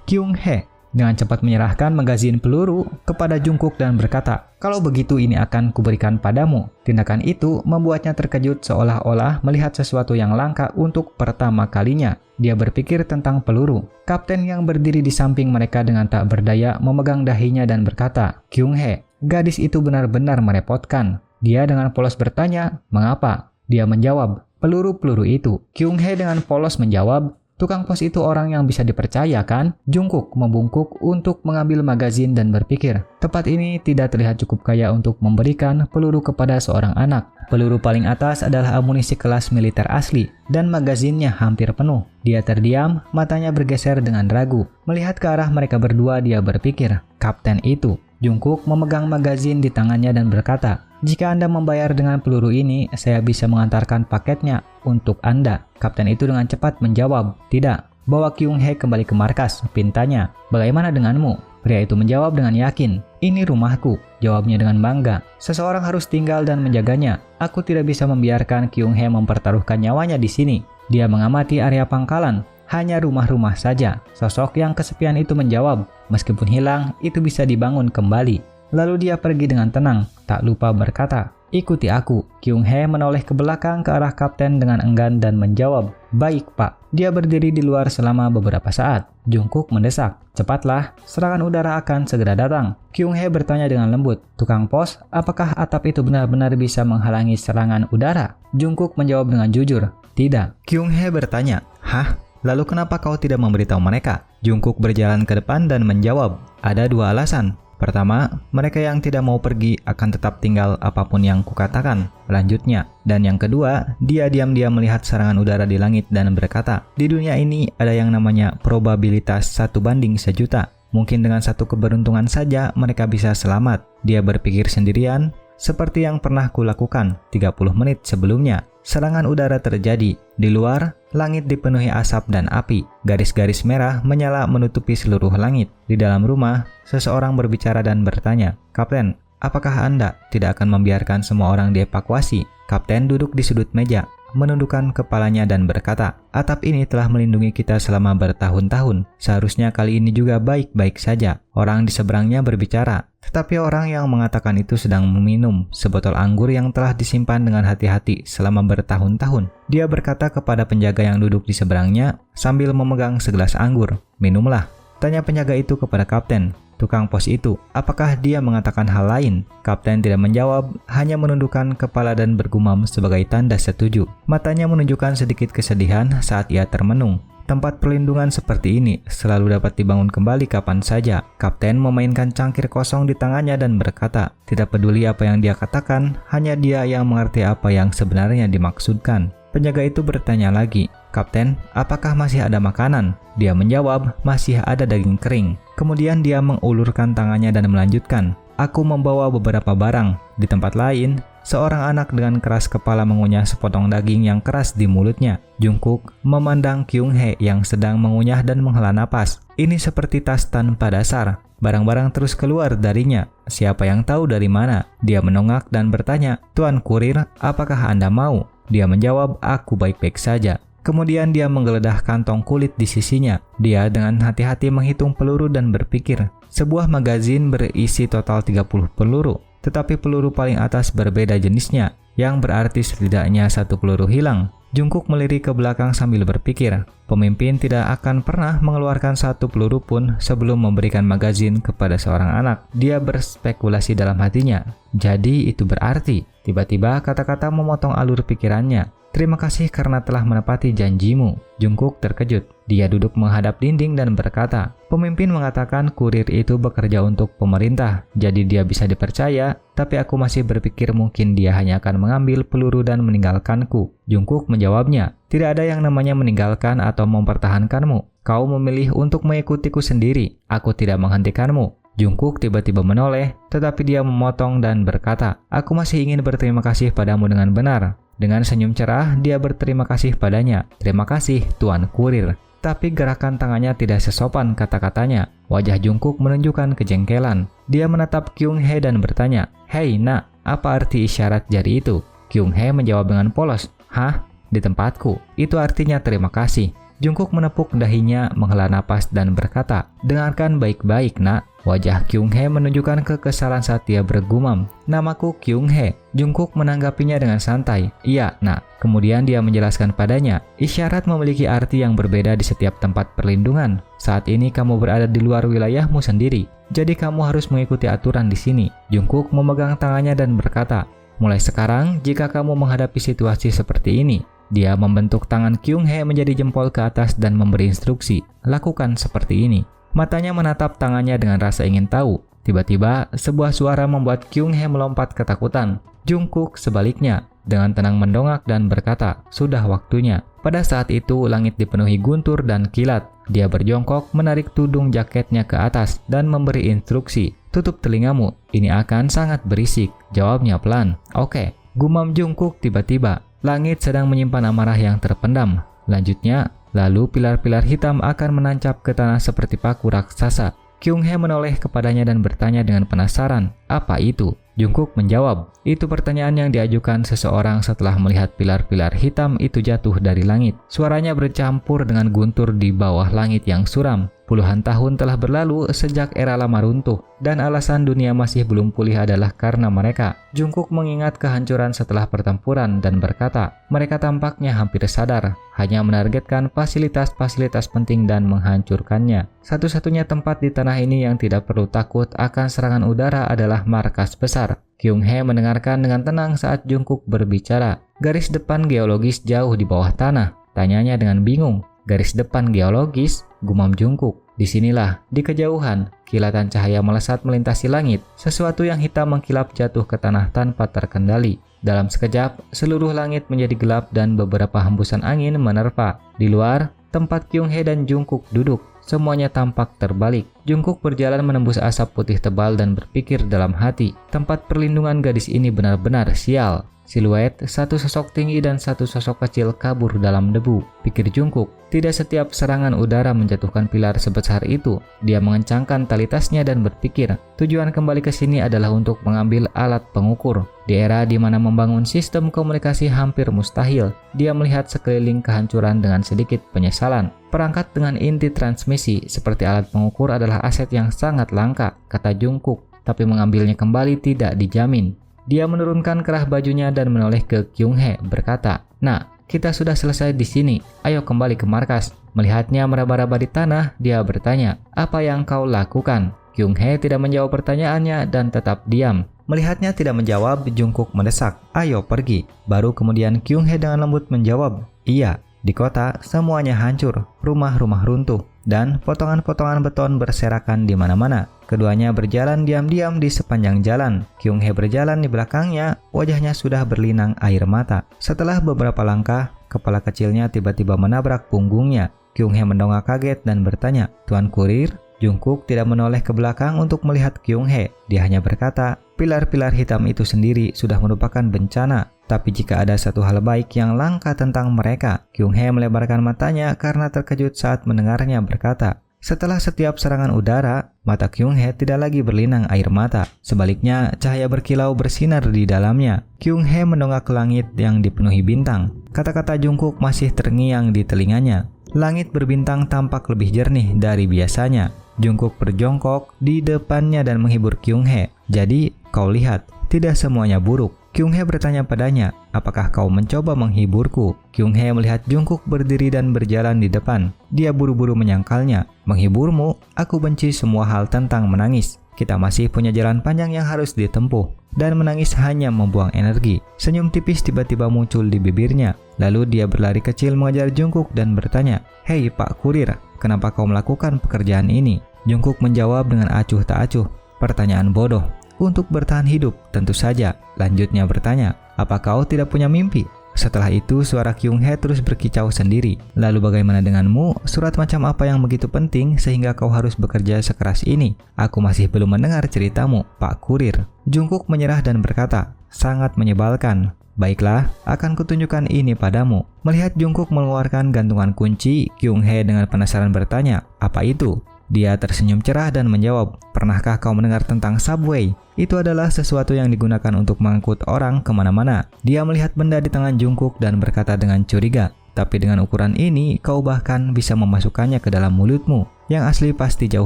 Kyung-hee dengan cepat menyerahkan magazin peluru kepada Jungkook dan berkata, "Kalau begitu ini akan kuberikan padamu." Tindakan itu membuatnya terkejut seolah-olah melihat sesuatu yang langka untuk pertama kalinya. Dia berpikir tentang peluru. Kapten yang berdiri di samping mereka dengan tak berdaya memegang dahinya dan berkata, "Kyung-hee, gadis itu benar-benar merepotkan." Dia dengan polos bertanya, "Mengapa?" Dia menjawab, "Peluru-peluru itu." Kyung-hee dengan polos menjawab, "Tukang pos itu orang yang bisa dipercaya kan?" Jungkook membungkuk untuk mengambil magazin dan berpikir, tempat ini tidak terlihat cukup kaya untuk memberikan peluru kepada seorang anak. Peluru paling atas adalah amunisi kelas militer asli, dan magazinnya hampir penuh. Dia terdiam, matanya bergeser dengan ragu. Melihat ke arah mereka berdua, dia berpikir, "Kapten itu." Jungkook memegang magazin di tangannya dan berkata, "Jika Anda membayar dengan peluru ini, saya bisa mengantarkan paketnya untuk Anda." Kapten itu dengan cepat menjawab, "Tidak, bawa Kyung-hee kembali ke markas," pintanya. "Bagaimana denganmu?" Pria itu menjawab dengan yakin, "Ini rumahku," jawabnya dengan bangga. "Seseorang harus tinggal dan menjaganya. Aku tidak bisa membiarkan Kyung-hee mempertaruhkan nyawanya di sini." Dia mengamati area pangkalan. Hanya rumah-rumah saja. Sosok yang kesepian itu menjawab, "Meskipun hilang, itu bisa dibangun kembali." Lalu dia pergi dengan tenang, tak lupa berkata, "Ikuti aku." Kyung-hee menoleh ke belakang ke arah kapten dengan enggan dan menjawab, "Baik, Pak." Dia berdiri di luar selama beberapa saat. Jungkook mendesak, "Cepatlah, serangan udara akan segera datang." Kyung-hee bertanya dengan lembut, "Tukang pos, apakah atap itu benar-benar bisa menghalangi serangan udara?" Jungkook menjawab dengan jujur, "Tidak." Kyung-hee bertanya, "Hah? Lalu kenapa kau tidak memberitahu mereka?" Jungkook berjalan ke depan dan menjawab, "Ada dua alasan. Pertama, mereka yang tidak mau pergi akan tetap tinggal apapun yang kukatakan." Lanjutnya, dan yang kedua, dia diam-diam melihat serangan udara di langit dan berkata, "Di dunia ini ada yang namanya probabilitas 1/1.000.000. Mungkin dengan satu keberuntungan saja mereka bisa selamat." Dia berpikir sendirian, "Seperti yang pernah kulakukan 30 menit sebelumnya." Serangan udara terjadi. Di luar, langit dipenuhi asap dan api. Garis-garis merah menyala menutupi seluruh langit. Di dalam rumah, seseorang berbicara dan bertanya, "Kapten, apakah Anda tidak akan membiarkan semua orang dievakuasi?" Kapten duduk di sudut meja, menundukkan kepalanya dan berkata, "Atap ini telah melindungi kita selama bertahun-tahun. Seharusnya kali ini juga baik-baik saja." Orang di seberangnya berbicara, tetapi orang yang mengatakan itu sedang meminum sebotol anggur yang telah disimpan dengan hati-hati selama bertahun-tahun. Dia berkata kepada penjaga yang duduk di seberangnya sambil memegang segelas anggur, "Minumlah." Tanya penjaga itu kepada kapten, tukang pos itu, apakah dia mengatakan hal lain? Kapten tidak menjawab, hanya menundukkan kepala dan bergumam sebagai tanda setuju. Matanya menunjukkan sedikit kesedihan saat ia termenung. Tempat perlindungan seperti ini selalu dapat dibangun kembali kapan saja. Kapten memainkan cangkir kosong di tangannya dan berkata, tidak peduli apa yang dia katakan, hanya dia yang mengerti apa yang sebenarnya dimaksudkan. Penjaga itu bertanya lagi, "Kapten, apakah masih ada makanan?" Dia menjawab, "Masih ada daging kering." Kemudian dia mengulurkan tangannya dan melanjutkan, "Aku membawa beberapa barang." Di tempat lain, seorang anak dengan keras kepala mengunyah sepotong daging yang keras di mulutnya. Jungkook memandang Kyung-hee yang sedang mengunyah dan menghela napas. Ini seperti tas tanpa dasar. Barang-barang terus keluar darinya. Siapa yang tahu dari mana? Dia menongak dan bertanya, "Tuan kurir, apakah Anda mau?" Dia menjawab, "Aku baik-baik saja." Kemudian dia menggeledah kantong kulit di sisinya. Dia dengan hati-hati menghitung peluru dan berpikir, sebuah magazin berisi total 30 peluru. Tetapi peluru paling atas berbeda jenisnya, yang berarti setidaknya satu peluru hilang. Jungkook melirik ke belakang sambil berpikir, pemimpin tidak akan pernah mengeluarkan satu peluru pun sebelum memberikan magazin kepada seorang anak. Dia berspekulasi dalam hatinya. Jadi itu berarti, tiba-tiba kata-kata memotong alur pikirannya. "Terima kasih karena telah menepati janjimu." Jungkook terkejut. Dia duduk menghadap dinding dan berkata, "Pemimpin mengatakan kurir itu bekerja untuk pemerintah, jadi dia bisa dipercaya, tapi aku masih berpikir mungkin dia hanya akan mengambil peluru dan meninggalkanku." Jungkook menjawabnya, "Tidak ada yang namanya meninggalkan atau mempertahankanmu. Kau memilih untuk mengikutiku sendiri. Aku tidak menghentikanmu." Jungkook tiba-tiba menoleh, tetapi dia memotong dan berkata, "Aku masih ingin berterima kasih padamu dengan benar." Dengan senyum cerah, dia berterima kasih padanya. "Terima kasih, Tuan Kurir." Tapi gerakan tangannya tidak sesopan kata-katanya. Wajah Jungkook menunjukkan kejengkelan. Dia menatap Kyung Hee dan bertanya, "Hei nak, apa arti isyarat jari itu?" Kyung Hee menjawab dengan polos, "Hah? Di tempatku, itu artinya terima kasih." Jungkook menepuk dahinya, menghela napas dan berkata, "Dengarkan baik-baik nak." Wajah Kyung Hee menunjukkan kekesalan saat dia bergumam, "Namaku Kyung Hee." Jungkook menanggapinya dengan santai, "Iya nak." Kemudian dia menjelaskan padanya, "Isyarat memiliki arti yang berbeda di setiap tempat perlindungan. Saat ini kamu berada di luar wilayahmu sendiri, jadi kamu harus mengikuti aturan di sini." Jungkook memegang tangannya dan berkata, "Mulai sekarang, jika kamu menghadapi situasi seperti ini," dia membentuk tangan Kyung Hee menjadi jempol ke atas dan memberi instruksi, "Lakukan seperti ini." Matanya menatap tangannya dengan rasa ingin tahu. Tiba-tiba, sebuah suara membuat Kyung Hee melompat ketakutan. Jungkook sebaliknya, dengan tenang mendongak dan berkata, "Sudah waktunya." Pada saat itu, langit dipenuhi guntur dan kilat. Dia berjongkok, menarik tudung jaketnya ke atas, dan memberi instruksi, "Tutup telingamu, ini akan sangat berisik." Jawabnya pelan, "Oke." Gumam Jungkook tiba-tiba. Langit sedang menyimpan amarah yang terpendam. Lanjutnya, lalu pilar-pilar hitam akan menancap ke tanah seperti paku raksasa. Kyung Hee menoleh kepadanya dan bertanya dengan penasaran, "Apa itu?" Jungkook menjawab, "Itu pertanyaan yang diajukan seseorang setelah melihat pilar-pilar hitam itu jatuh dari langit." Suaranya bercampur dengan guntur di bawah langit yang suram. Puluhan tahun telah berlalu sejak era lama runtuh, dan alasan dunia masih belum pulih adalah karena mereka. Jungkook mengingat kehancuran setelah pertempuran dan berkata, "Mereka tampaknya hampir sadar, hanya menargetkan fasilitas-fasilitas penting dan menghancurkannya. Satu-satunya tempat di tanah ini yang tidak perlu takut akan serangan udara adalah markas besar." Kyung Hee mendengarkan dengan tenang saat Jungkook berbicara. "Garis depan geologis jauh di bawah tanah?" tanyanya dengan bingung. "Garis depan geologis?" gumam Jungkook. "Disinilah, di kejauhan." Kilatan cahaya melesat melintasi langit. Sesuatu yang hitam mengkilap jatuh ke tanah tanpa terkendali. Dalam sekejap, seluruh langit menjadi gelap dan beberapa hembusan angin menerpa. Di luar, tempat Kyung Hee dan Jungkook duduk, semuanya tampak terbalik. Jungkook berjalan menembus asap putih tebal dan berpikir dalam hati, tempat perlindungan gadis ini benar-benar sial. Siluet satu sosok tinggi dan satu sosok kecil kabur dalam debu, pikir Jungkook. Tidak setiap serangan udara menjatuhkan pilar sebesar itu. Dia mengencangkan tali tasnya dan berpikir, tujuan kembali ke sini adalah untuk mengambil alat pengukur. Di era di mana membangun sistem komunikasi hampir mustahil, dia melihat sekeliling kehancuran dengan sedikit penyesalan. Perangkat dengan inti transmisi seperti alat pengukur adalah aset yang sangat langka, kata Jungkook, tapi mengambilnya kembali tidak dijamin. Dia menurunkan kerah bajunya dan menoleh ke Kyung Hee, berkata, "Nah, kita sudah selesai di sini. Ayo kembali ke markas." Melihatnya meraba-raba di tanah, dia bertanya, "Apa yang kau lakukan?" Kyung Hee tidak menjawab pertanyaannya dan tetap diam. Melihatnya tidak menjawab, Jungkook mendesak, "Ayo pergi." Baru kemudian Kyung Hee dengan lembut menjawab, "Iya." Di kota, semuanya hancur, rumah-rumah runtuh, dan potongan-potongan beton berserakan di mana-mana. Keduanya berjalan diam-diam di sepanjang jalan. Kyung Hee berjalan di belakangnya, wajahnya sudah berlinang air mata. Setelah beberapa langkah, kepala kecilnya tiba-tiba menabrak punggungnya. Kyung Hee mendongak kaget dan bertanya, "Tuan kurir?" Jungkook tidak menoleh ke belakang untuk melihat Kyung Hee. Dia hanya berkata, "Pilar-pilar hitam itu sendiri sudah merupakan bencana. Tapi jika ada satu hal baik yang langka tentang mereka." Kyung Hee melebarkan matanya karena terkejut saat mendengarnya berkata. Setelah setiap serangan udara, mata Kyung Hee tidak lagi berlinang air mata. Sebaliknya, cahaya berkilau bersinar di dalamnya. Kyung Hee mendongak ke langit yang dipenuhi bintang. Kata-kata Jungkook masih terngiang di telinganya. Langit berbintang tampak lebih jernih dari biasanya. Jungkook berjongkok di depannya dan menghibur Kyung Hee. "Jadi, kau lihat, tidak semuanya buruk." Kyung Hee bertanya padanya, "Apakah kau mencoba menghiburku?" Kyung Hee melihat Jungkook berdiri dan berjalan di depan. Dia buru-buru menyangkalnya. "Menghiburmu? Aku benci semua hal tentang menangis. Kita masih punya jalan panjang yang harus ditempuh. Dan menangis hanya membuang energi." Senyum tipis tiba-tiba muncul di bibirnya. Lalu dia berlari kecil mengejar Jungkook dan bertanya, "Hei Pak Kurir, kenapa kau melakukan pekerjaan ini?" Jungkook menjawab dengan acuh tak acuh, "Pertanyaan bodoh. Untuk bertahan hidup, tentu saja." Lanjutnya bertanya, "Apa kau tidak punya mimpi?" Setelah itu, suara Kyung Hee terus berkicau sendiri. "Lalu bagaimana denganmu? Surat macam apa yang begitu penting sehingga kau harus bekerja sekeras ini? Aku masih belum mendengar ceritamu, Pak Kurir." Jungkook menyerah dan berkata, "Sangat menyebalkan. Baiklah, akan kutunjukkan ini padamu." Melihat Jungkook mengeluarkan gantungan kunci, Kyung Hee dengan penasaran bertanya, "Apa itu?" Dia tersenyum cerah dan menjawab, "Pernahkah kau mendengar tentang subway? Itu adalah sesuatu yang digunakan untuk mengangkut orang kemana-mana." Dia melihat benda di tangan Jungkook dan berkata dengan curiga, "Tapi dengan ukuran ini, kau bahkan bisa memasukkannya ke dalam mulutmu. Yang asli pasti jauh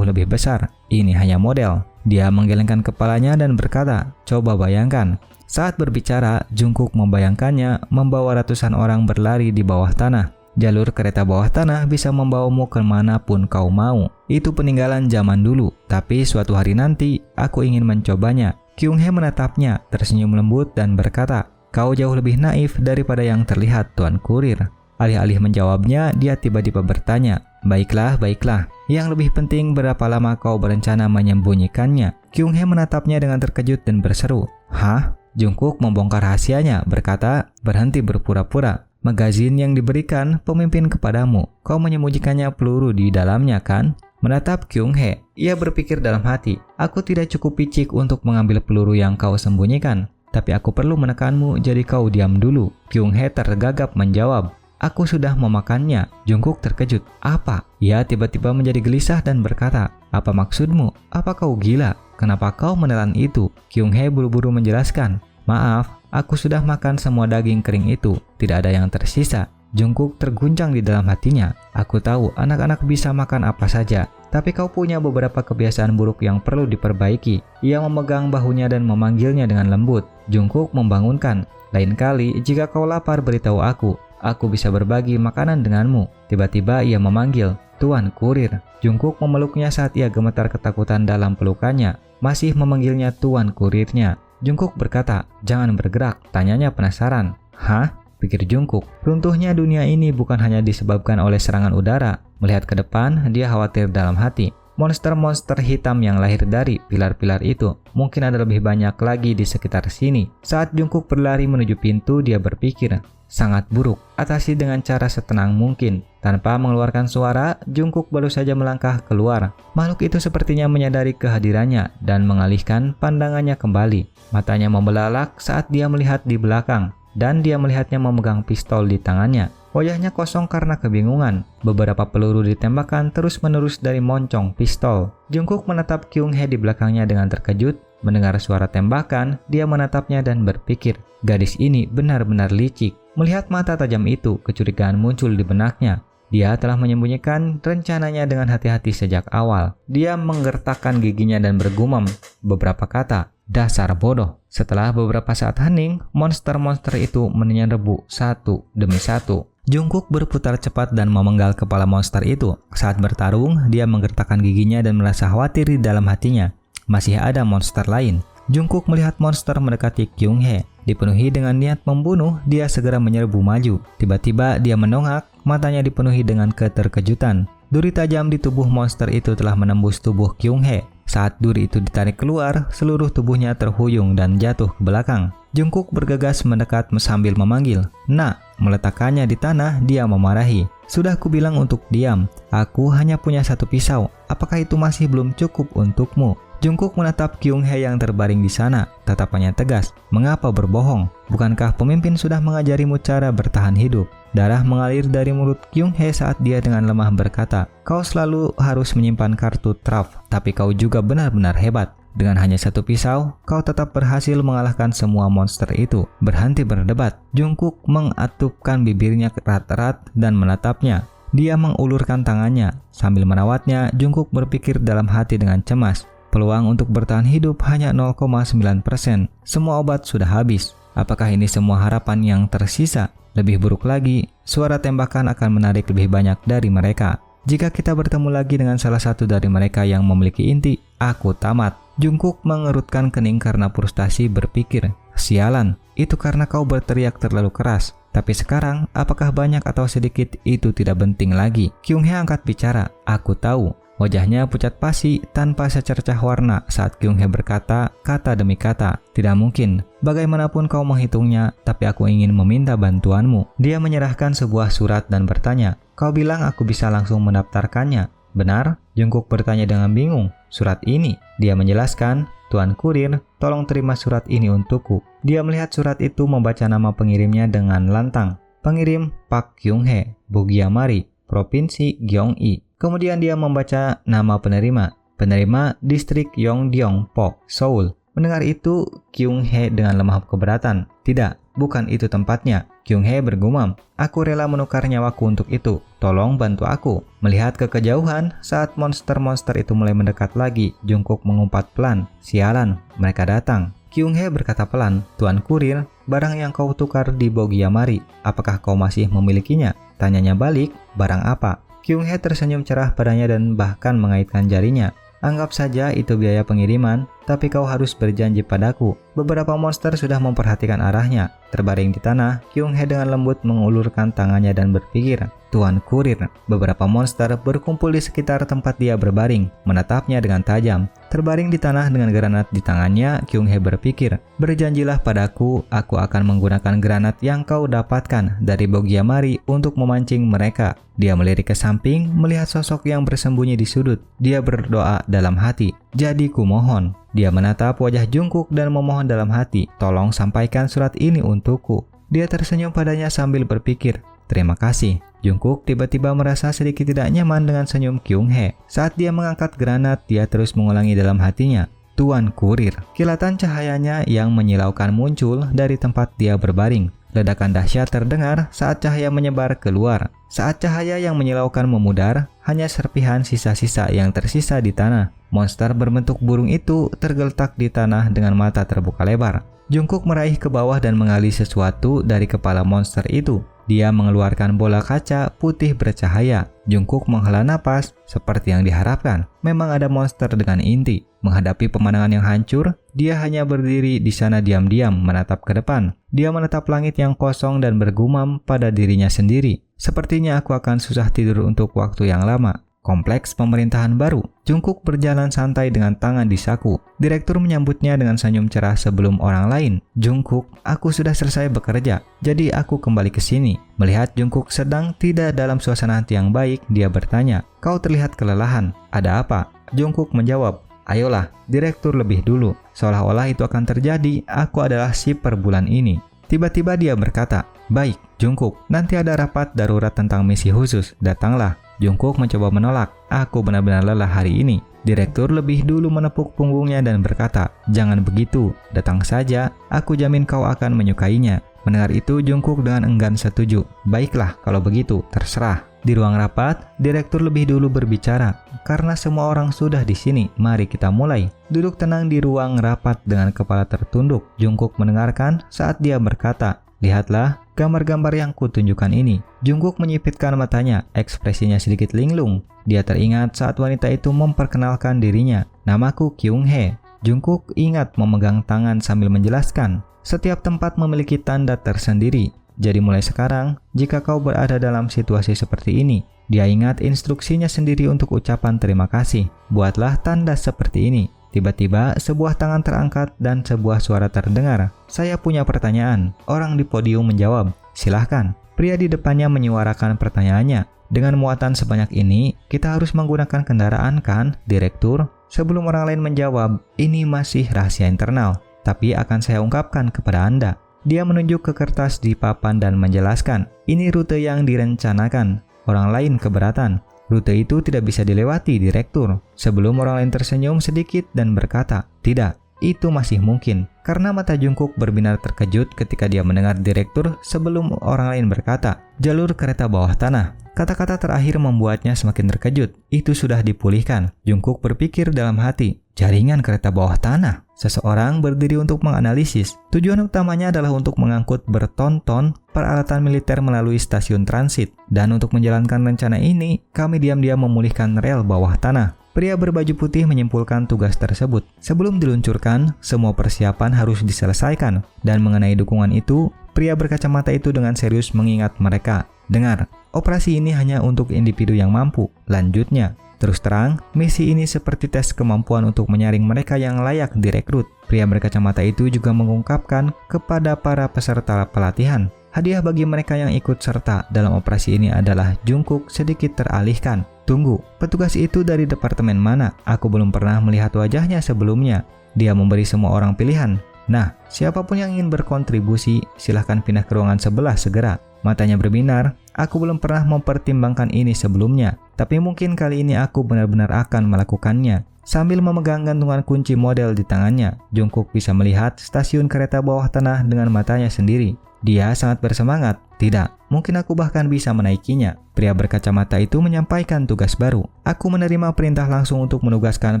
lebih besar. Ini hanya model." Dia menggelengkan kepalanya dan berkata, "Coba bayangkan." Saat berbicara, Jungkook membayangkannya membawa ratusan orang berlari di bawah tanah. Jalur kereta bawah tanah bisa membawamu kemanapun kau mau. Itu peninggalan zaman dulu, tapi suatu hari nanti aku ingin mencobanya. Kyung-hee menatapnya, tersenyum lembut dan berkata, "Kau jauh lebih naif daripada yang terlihat, Tuan Kurir." Alih-alih menjawabnya, dia tiba-tiba bertanya, "Baiklah, baiklah. Yang lebih penting, berapa lama kau berencana menyembunyikannya?" Kyung-hee menatapnya dengan terkejut dan berseru, "Hah?" Jungkook membongkar rahasianya, berkata, "Berhenti berpura-pura. Magazin yang diberikan pemimpin kepadamu, kau menyembunyikannya peluru di dalamnya kan?" Menatap Kyung-hee, ia berpikir dalam hati, "Aku tidak cukup picik untuk mengambil peluru yang kau sembunyikan. Tapi aku perlu menekanmu, jadi kau diam dulu." Kyung-hee tergagap menjawab, "Aku sudah memakannya." Jungkook terkejut, "Apa?" Ia tiba-tiba menjadi gelisah dan berkata, "Apa maksudmu? Apa kau gila? Kenapa kau menelan itu?" Kyung-hee buru-buru menjelaskan, "Maaf, aku sudah makan semua daging kering itu. Tidak ada yang tersisa." Jungkook terguncang di dalam hatinya. "Aku tahu anak-anak bisa makan apa saja, tapi kau punya beberapa kebiasaan buruk yang perlu diperbaiki." Ia memegang bahunya dan memanggilnya dengan lembut. Jungkook membangunkan, "Lain kali jika kau lapar beritahu aku. Aku bisa berbagi makanan denganmu." Tiba-tiba ia memanggil, "Tuan Kurir." Jungkook memeluknya saat ia gemetar ketakutan dalam pelukannya. Masih memanggilnya Tuan Kurirnya. Jungkook berkata, "Jangan bergerak." Tanyanya penasaran. "Hah?" pikir Jungkook. Runtuhnya dunia ini bukan hanya disebabkan oleh serangan udara. Melihat ke depan, dia khawatir dalam hati. Monster-monster hitam yang lahir dari pilar-pilar itu mungkin ada lebih banyak lagi di sekitar sini. Saat Jungkook berlari menuju pintu, dia berpikir, "Sangat buruk, atasi dengan cara setenang mungkin." Tanpa mengeluarkan suara, Jungkook baru saja melangkah keluar. Makhluk itu sepertinya menyadari kehadirannya dan mengalihkan pandangannya kembali. Matanya membelalak saat dia melihat di belakang, dan dia melihatnya memegang pistol di tangannya. Wajahnya kosong karena kebingungan. Beberapa peluru ditembakkan terus-menerus dari moncong pistol. Jungkook menatap Kyung-hee di belakangnya dengan terkejut. Mendengar suara tembakan, dia menatapnya dan berpikir, gadis ini benar-benar licik. Melihat mata tajam itu, kecurigaan muncul di benaknya. Dia telah menyembunyikan rencananya dengan hati-hati sejak awal. Dia menggertakkan giginya dan bergumam beberapa kata, "Dasar bodoh." Setelah beberapa saat hening, monster-monster itu menyerbu satu demi satu. Jungkook berputar cepat dan memenggal kepala monster itu. Saat bertarung, dia menggertakkan giginya dan merasa khawatir di dalam hatinya. Masih ada monster lain. Jungkook melihat monster mendekati Kyung-hee. Dipenuhi dengan niat membunuh, dia segera menyerbu maju. Tiba-tiba dia menongak, matanya dipenuhi dengan keterkejutan. Duri tajam di tubuh monster itu telah menembus tubuh Kyung-hee. Saat duri itu ditarik keluar, seluruh tubuhnya terhuyung dan jatuh ke belakang. Jungkook bergegas mendekat sambil memanggil, "Nak." Meletakkannya di tanah, dia memarahi, "Sudah kubilang untuk diam. Aku hanya punya satu pisau. Apakah itu masih belum cukup untukmu?" Jungkook menatap Kyung-hee yang terbaring di sana. Tatapannya tegas. "Mengapa berbohong? Bukankah pemimpin sudah mengajarimu cara bertahan hidup?" Darah mengalir dari mulut Kyung-hee saat dia dengan lemah berkata, "Kau selalu harus menyimpan kartu traf, tapi kau juga benar-benar hebat. Dengan hanya satu pisau, kau tetap berhasil mengalahkan semua monster itu." Berhenti berdebat, Jungkook mengatupkan bibirnya erat-erat dan menatapnya. Dia mengulurkan tangannya. Sambil merawatnya, Jungkook berpikir dalam hati dengan cemas. Peluang untuk bertahan hidup hanya 0,9%. Semua obat sudah habis. Apakah ini semua harapan yang tersisa? Lebih buruk lagi, suara tembakan akan menarik lebih banyak dari mereka. Jika kita bertemu lagi dengan salah satu dari mereka yang memiliki inti, aku tamat. Jungkook mengerutkan kening karena frustasi berpikir, "Sialan, itu karena kau berteriak terlalu keras. Tapi sekarang, apakah banyak atau sedikit itu tidak penting lagi." Kyung-hee angkat bicara, "Aku tahu." Wajahnya pucat pasi tanpa secercah warna saat Kyung-hee berkata kata demi kata, "Tidak mungkin. Bagaimanapun kau menghitungnya, tapi aku ingin meminta bantuanmu." Dia menyerahkan sebuah surat dan bertanya, "Kau bilang aku bisa langsung mendaftarkannya, benar?" Jungkook bertanya dengan bingung. "Surat ini?" Dia menjelaskan, "Tuan Kurir, tolong terima surat ini untukku." Dia melihat surat itu membaca nama pengirimnya dengan lantang. Pengirim Pak Kyung-hee, Bugyamari, Provinsi Gyeonggi. Kemudian dia membaca nama penerima. Penerima distrik Yongdeong-po, Seoul. Mendengar itu, Kyung-hee dengan lemah keberatan. Tidak, bukan itu tempatnya. Kyung-hee bergumam, aku rela menukar nyawaku untuk itu. Tolong bantu aku. Melihat ke kejauhan, saat monster-monster itu mulai mendekat lagi, Jungkook mengumpat pelan. Sialan, mereka datang. Kyung-hee berkata pelan, Tuan Kurir, barang yang kau tukar di Bogyamari, apakah kau masih memilikinya? Tanyanya balik, barang apa? Kyung-hee tersenyum cerah padanya dan bahkan mengaitkan jarinya. Anggap saja itu biaya pengiriman, tapi kau harus berjanji padaku. Beberapa monster sudah memperhatikan arahnya. Terbaring di tanah, Kyung-hee dengan lembut mengulurkan tangannya dan berpikir, Tuan Kurir. Beberapa monster berkumpul di sekitar tempat dia berbaring, menatapnya dengan tajam. Terbaring di tanah dengan granat di tangannya, Kyung-hee berpikir, berjanjilah padaku, aku akan menggunakan granat yang kau dapatkan dari Bogyamari untuk memancing mereka. Dia melirik ke samping, melihat sosok yang bersembunyi di sudut. Dia berdoa dalam hati, jadi kumohon. Dia menatap wajah Jungkook dan memohon dalam hati, tolong sampaikan surat ini untukku. Dia tersenyum padanya sambil berpikir, terima kasih. Jungkook tiba-tiba merasa sedikit tidak nyaman dengan senyum Kyung-hee. Saat dia mengangkat granat, dia terus mengulangi dalam hatinya, Tuan Kurir. Kilatan cahayanya yang menyilaukan muncul dari tempat dia berbaring. Ledakan dahsyat terdengar saat cahaya menyebar keluar. Saat cahaya yang menyilaukan memudar, hanya serpihan sisa-sisa yang tersisa di tanah. Monster berbentuk burung itu tergeletak di tanah dengan mata terbuka lebar. Jungkook meraih ke bawah dan menggali sesuatu dari kepala monster itu. Dia mengeluarkan bola kaca putih bercahaya. Jungkook menghela napas seperti yang diharapkan. Memang ada monster dengan inti. Menghadapi pemandangan yang hancur, dia hanya berdiri di sana diam-diam menatap ke depan. Dia menatap langit yang kosong dan bergumam pada dirinya sendiri. Sepertinya aku akan susah tidur untuk waktu yang lama. Kompleks pemerintahan baru. Jungkook berjalan santai dengan tangan di saku. Direktur menyambutnya dengan senyum cerah sebelum orang lain. Jungkook, aku sudah selesai bekerja, jadi aku kembali ke sini. Melihat Jungkook sedang tidak dalam suasana hati yang baik, dia bertanya, kau terlihat kelelahan. Ada apa? Jungkook menjawab, ayolah, direktur lebih dulu. Seolah-olah itu akan terjadi, aku adalah ship per bulan ini. Tiba-tiba dia berkata, baik, Jungkook, nanti ada rapat darurat tentang misi khusus, datanglah. Jungkook mencoba menolak, aku benar-benar lelah hari ini. Direktur lebih dulu menepuk punggungnya dan berkata, jangan begitu, datang saja, aku jamin kau akan menyukainya. Mendengar itu, Jungkook dengan enggan setuju. Baiklah, kalau begitu, terserah. Di ruang rapat, direktur lebih dulu berbicara. Karena semua orang sudah di sini, mari kita mulai. Duduk tenang di ruang rapat dengan kepala tertunduk. Jungkook mendengarkan saat dia berkata, lihatlah gambar-gambar yang kutunjukkan ini. Jungkook menyipitkan matanya, ekspresinya sedikit linglung. Dia teringat saat wanita itu memperkenalkan dirinya. Namaku Kyung-hee. Jungkook ingat memegang tangan sambil menjelaskan. Setiap tempat memiliki tanda tersendiri. Jadi mulai sekarang, jika kau berada dalam situasi seperti ini, dia ingat instruksinya sendiri untuk ucapan terima kasih. Buatlah tanda seperti ini. Tiba-tiba, sebuah tangan terangkat dan sebuah suara terdengar. Saya punya pertanyaan. Orang di podium menjawab. Silahkan. Pria di depannya menyuarakan pertanyaannya. Dengan muatan sebanyak ini, kita harus menggunakan kendaraan kan, direktur? Sebelum orang lain menjawab, ini masih rahasia internal. Tapi akan saya ungkapkan kepada Anda. Dia menunjuk ke kertas di papan dan menjelaskan. Ini rute yang direncanakan. Orang lain keberatan. Rute itu tidak bisa dilewati, direktur. Sebelum orang lain tersenyum sedikit dan berkata, tidak, itu masih mungkin. Karena mata Jungkook berbinar terkejut ketika dia mendengar direktur sebelum orang lain berkata, jalur kereta bawah tanah. Kata-kata terakhir membuatnya semakin terkejut. Itu sudah dipulihkan. Jungkook berpikir dalam hati, jaringan kereta bawah tanah. Seseorang berdiri untuk menganalisis. Tujuan utamanya adalah untuk mengangkut berton-ton peralatan militer melalui stasiun transit. Dan untuk menjalankan rencana ini, kami diam-diam memulihkan rel bawah tanah. Pria berbaju putih menyimpulkan tugas tersebut. Sebelum diluncurkan, semua persiapan harus diselesaikan. Dan mengenai dukungan itu, pria berkacamata itu dengan serius mengingat mereka. Dengar, operasi ini hanya untuk individu yang mampu. Lanjutnya, terus terang, misi ini seperti tes kemampuan untuk menyaring mereka yang layak direkrut. Pria berkacamata itu juga mengungkapkan kepada para peserta pelatihan. Hadiah bagi mereka yang ikut serta dalam operasi ini adalah Jungkook sedikit teralihkan. Tunggu, petugas itu dari departemen mana? Aku belum pernah melihat wajahnya sebelumnya. Dia memberi semua orang pilihan. Nah, siapapun yang ingin berkontribusi, silahkan pindah ke ruangan sebelah segera. Matanya berbinar, aku belum pernah mempertimbangkan ini sebelumnya, tapi mungkin kali ini aku benar-benar akan melakukannya. Sambil memegang gantungan kunci model di tangannya, Jungkook bisa melihat stasiun kereta bawah tanah dengan matanya sendiri. Dia sangat bersemangat. Tidak, mungkin aku bahkan bisa menaikinya. Pria berkacamata itu menyampaikan tugas baru. Aku menerima perintah langsung untuk menugaskan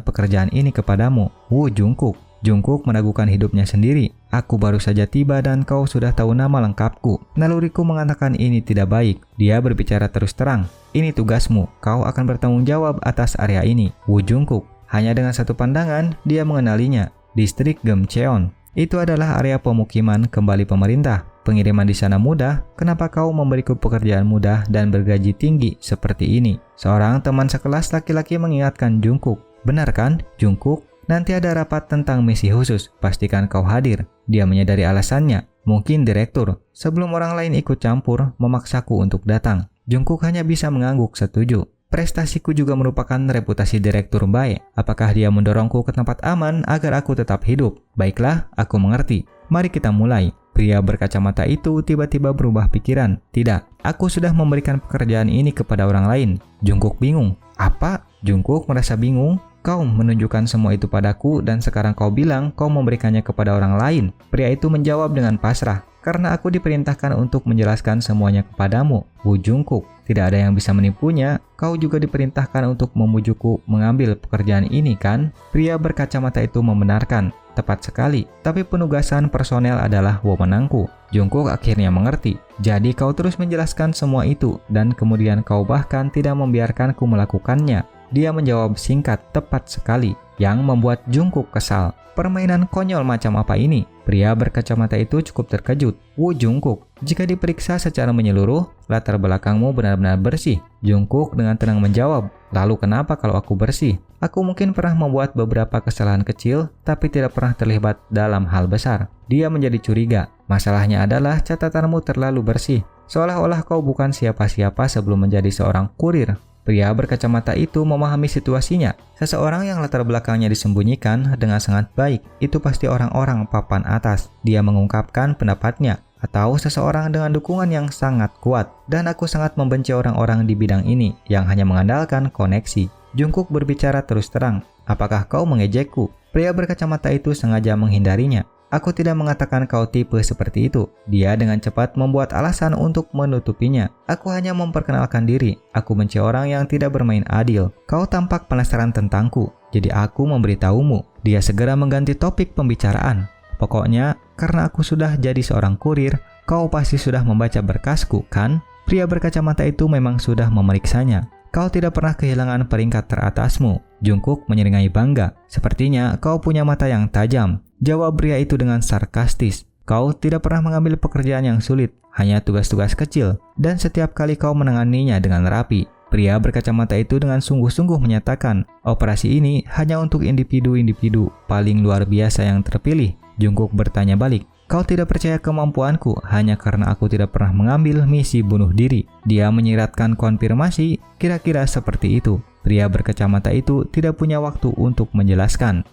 pekerjaan ini kepadamu, Woo Jungkook. Jungkook meragukan hidupnya sendiri. Aku baru saja tiba dan kau sudah tahu nama lengkapku. Naluriku mengatakan ini tidak baik. Dia berbicara terus terang. Ini tugasmu. Kau akan bertanggung jawab atas area ini, Woo Jungkook. Hanya dengan satu pandangan, dia mengenalinya. Distrik Geumcheon. Itu adalah area pemukiman kembali pemerintah. Pengiriman di sana mudah, kenapa kau memberiku pekerjaan mudah dan bergaji tinggi seperti ini? Seorang teman sekelas laki-laki mengingatkan Jungkook. Benar kan, Jungkook? Nanti ada rapat tentang misi khusus, pastikan kau hadir. Dia menyadari alasannya, mungkin direktur. Sebelum orang lain ikut campur, memaksaku untuk datang. Jungkook hanya bisa mengangguk setuju. Prestasiku juga merupakan reputasi direktur baik. Apakah dia mendorongku ke tempat aman agar aku tetap hidup? Baiklah, aku mengerti. Mari kita mulai. Pria berkacamata itu tiba-tiba berubah pikiran. Tidak, aku sudah memberikan pekerjaan ini kepada orang lain. Jungkook bingung. Apa? Jungkook merasa bingung. Kau menunjukkan semua itu padaku dan sekarang kau bilang kau memberikannya kepada orang lain. Pria itu menjawab dengan pasrah. Karena aku diperintahkan untuk menjelaskan semuanya kepadamu, Woo Jungkook. Tidak ada yang bisa menipunya. Kau juga diperintahkan untuk memujukku mengambil pekerjaan ini kan? Pria berkacamata itu membenarkan. Tepat sekali, tapi penugasan personel adalah wewenangku. Jungkook akhirnya mengerti. Jadi kau terus menjelaskan semua itu dan kemudian kau bahkan tidak membiarkanku melakukannya. Dia menjawab singkat, tepat sekali, yang membuat Jungkook kesal. Permainan konyol macam apa ini? Pria berkacamata itu cukup terkejut. Woo Jungkook, jika diperiksa secara menyeluruh, latar belakangmu benar-benar bersih. Jungkook dengan tenang menjawab, lalu kenapa kalau aku bersih? Aku mungkin pernah membuat beberapa kesalahan kecil, tapi tidak pernah terlibat dalam hal besar. Dia menjadi curiga. Masalahnya adalah catatanmu terlalu bersih. Seolah-olah kau bukan siapa-siapa sebelum menjadi seorang kurir. Pria berkacamata itu memahami situasinya. Seseorang yang latar belakangnya disembunyikan dengan sangat baik, itu pasti orang-orang papan atas. Dia mengungkapkan pendapatnya. Atau seseorang dengan dukungan yang sangat kuat. Dan aku sangat membenci orang-orang di bidang ini yang hanya mengandalkan koneksi. Jungkook berbicara terus terang. Apakah kau mengejekku? Pria berkacamata itu sengaja menghindarinya. Aku tidak mengatakan kau tipe seperti itu. Dia dengan cepat membuat alasan untuk menutupinya. Aku hanya memperkenalkan diri. Aku benci orang yang tidak bermain adil. Kau tampak penasaran tentangku, jadi aku memberitahumu. Dia segera mengganti topik pembicaraan. Pokoknya, karena aku sudah jadi seorang kurir, kau pasti sudah membaca berkasku, kan? Pria berkacamata itu memang sudah memeriksanya. Kau tidak pernah kehilangan peringkat teratasmu. Jungkook menyeringai bangga. Sepertinya kau punya mata yang tajam. Jawab pria itu dengan sarkastis. Kau tidak pernah mengambil pekerjaan yang sulit, hanya tugas-tugas kecil, dan setiap kali kau menanganinya dengan rapi. Pria berkacamata itu dengan sungguh-sungguh menyatakan, operasi ini hanya untuk individu-individu paling luar biasa yang terpilih. Jungkook bertanya balik, kau tidak percaya kemampuanku hanya karena aku tidak pernah mengambil misi bunuh diri. Dia menyiratkan konfirmasi, kira-kira seperti itu. Pria berkacamata itu tidak punya waktu untuk menjelaskan.